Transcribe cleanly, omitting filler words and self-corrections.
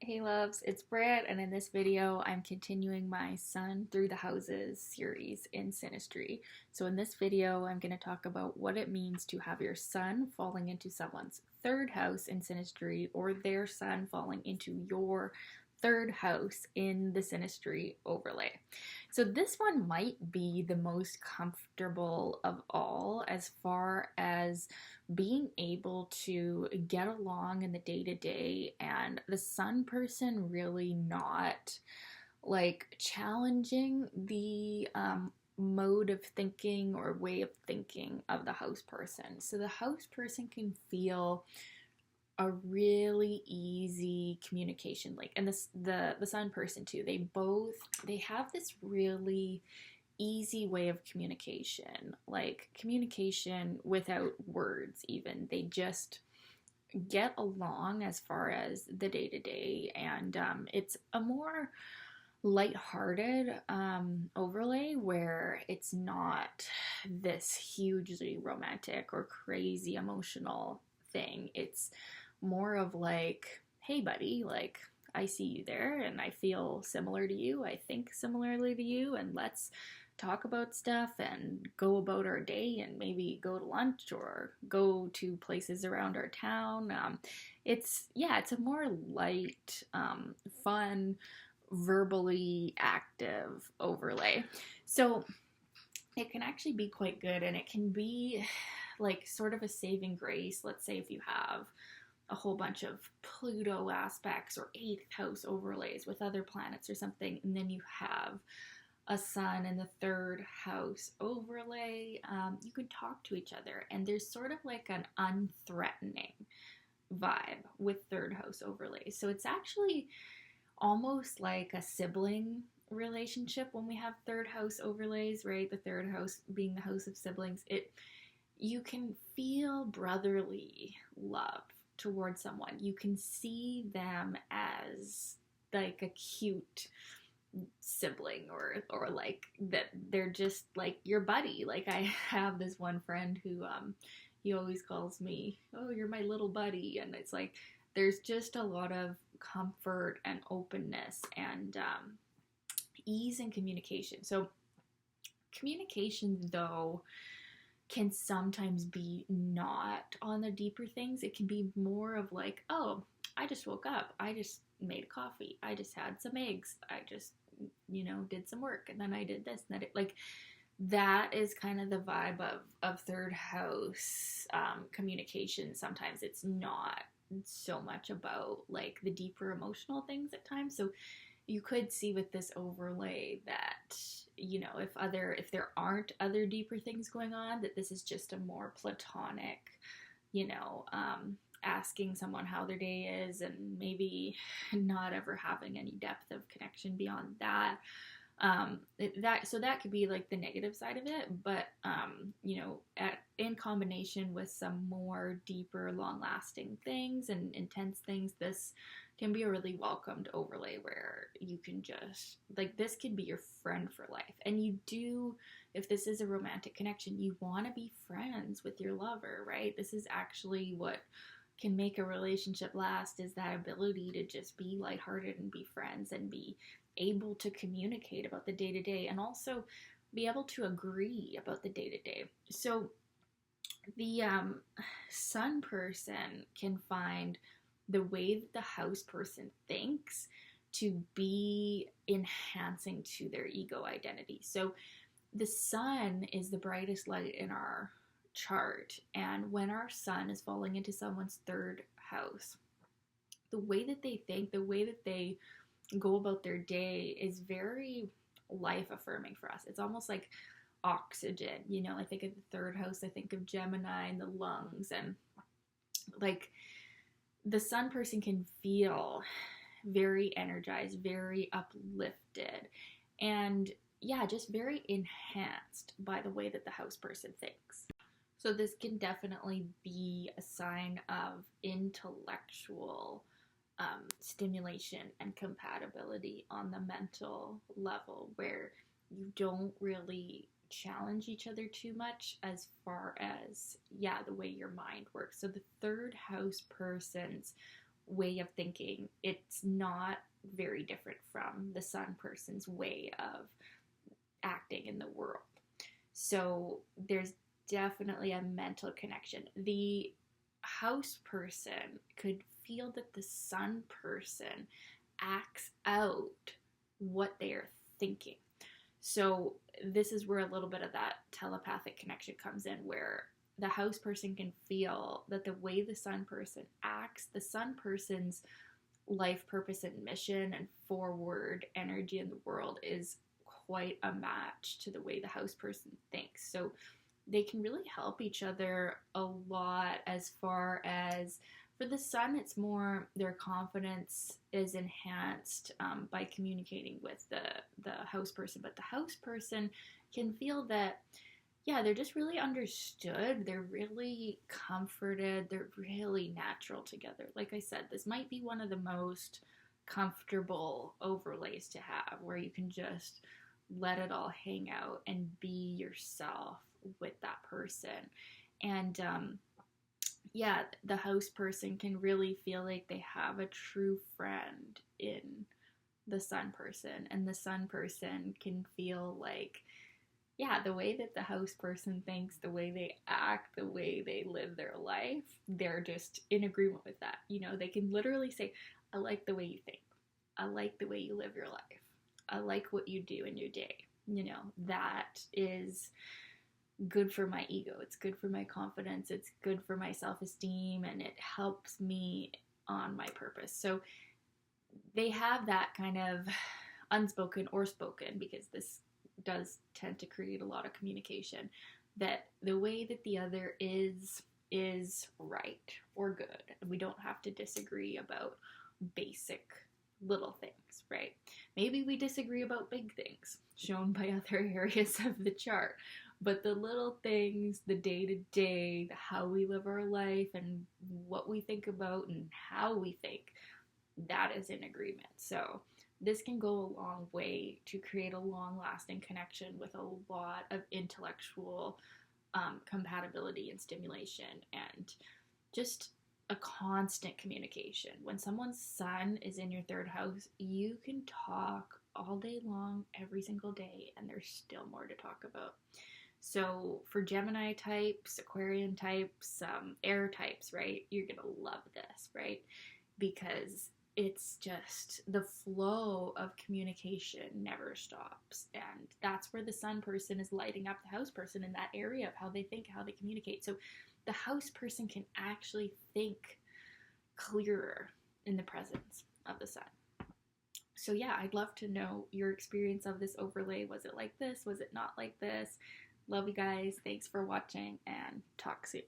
Hey loves, it's Brad, and in this video, I'm continuing my Sun Through the Houses series in Synastry. So in this video, I'm going to talk about what it means to have your sun falling into someone's third house in Synastry, or their sun falling into your third house in the Synastry overlay. So this one might be the most comfortable of all as far as being able to get along in the day to day, and the sun person really not like challenging the mode of thinking or way of thinking of the house person. So the house person can feel a really easy communication link, and the sun person too. They have this really easy way of communication, like communication without words even. They just get along as far as the day to day, and it's a more lighthearted overlay where it's not this hugely romantic or crazy emotional thing. It's more of like, hey buddy, like I see you there and I feel similar to you, I think similarly to you, and let's talk about stuff and go about our day and maybe go to lunch or go to places around our town. It's a more light, fun, verbally active overlay. So it can actually be quite good, and it can be like sort of a saving grace. Let's say if you have a whole bunch of Pluto aspects or eighth house overlays with other planets or something, and then you have a sun in the third house overlay, you can talk to each other, and there's sort of like an unthreatening vibe with third house overlays. So it's actually almost like a sibling relationship when we have third house overlays, right? The third house being the house of siblings. You can feel brotherly love towards someone. You can see them as like a cute sibling, or like that they're just like your buddy. Like I have this one friend who he always calls me, "Oh, you're my little buddy." And it's like there's just a lot of comfort and openness and ease in communication. So communication though can sometimes be not on the deeper things. It can be more of like, oh, I just woke up, I just made coffee, I just had some eggs, I just, did some work, and then I did this and that. Like that is kind of the vibe of third house communication. Sometimes it's not so much about like the deeper emotional things at times. So you could see with this overlay that, if there aren't other deeper things going on, that this is just a more platonic, asking someone how their day is, and maybe not ever having any depth of connection beyond that. That could be like the negative side of it, but in combination with some more deeper, long-lasting things and intense things, this can be a really welcomed overlay where you can just like, this could be your friend for life. And if this is a romantic connection, you want to be friends with your lover, right? This is actually what can make a relationship last, is that ability to just be lighthearted and be friends and be able to communicate about the day to day, and also be able to agree about the day to day. So the sun person can find the way that the house person thinks to be enhancing to their ego identity. So the sun is the brightest light in our chart, and when our sun is falling into someone's third house, the way that they think, the way that they go about their day is very life affirming for us. It's almost like oxygen. I think of the third house, I think of Gemini and the lungs, and like the sun person can feel very energized, very uplifted, and just very enhanced by the way that the house person thinks. So this can definitely be a sign of intellectual stimulation and compatibility on the mental level, where you don't really challenge each other too much as far as the way your mind works. So the third house person's way of thinking, it's not very different from the sun person's way of acting in the world. So there's definitely a mental connection. The house person could feel that the sun person acts out what they are thinking. So this is where a little bit of that telepathic connection comes in, where the house person can feel that the way the sun person acts, the sun person's life purpose and mission and forward energy in the world is quite a match to the way the house person thinks. So they can really help each other a lot. As far as for the sun, it's more their confidence is enhanced by communicating with the house person. But the house person can feel that, yeah, they're just really understood. They're really comforted. They're really natural together. Like I said, this might be one of the most comfortable overlays to have, where you can just let it all hang out and be yourself with that person. And yeah, the house person can really feel like they have a true friend in the sun person, and the sun person can feel like, yeah, the way that the house person thinks, the way they act, the way they live their life, they're just in agreement with that. You know, they can literally say, I like the way you think. I like the way you live your life. I like what you do in your day. You know, that is good for my ego. It's good for my confidence. It's good for my self-esteem, and it helps me on my purpose. So they have that kind of unspoken or spoken, because this does tend to create a lot of communication, that the way that the other is right or good. And we don't have to disagree about basic little things, right? Maybe we disagree about big things shown by other areas of the chart, but the little things, the day-to-day, how we live our life and what we think about and how we think, that is in agreement. So this can go a long way to create a long-lasting connection with a lot of intellectual compatibility and stimulation, and just a constant communication. When someone's sun is in your third house, you can talk all day long, every single day, and there's still more to talk about. So for Gemini types, Aquarian types, air types, right, you're gonna love this, right? Because it's just the flow of communication never stops. And that's where the sun person is lighting up the house person in that area of how they think, how they communicate. So the house person can actually think clearer in the presence of the sun. So yeah, I'd love to know your experience of this overlay. Was it like this? Was it not like this? Love you guys. Thanks for watching, and talk soon.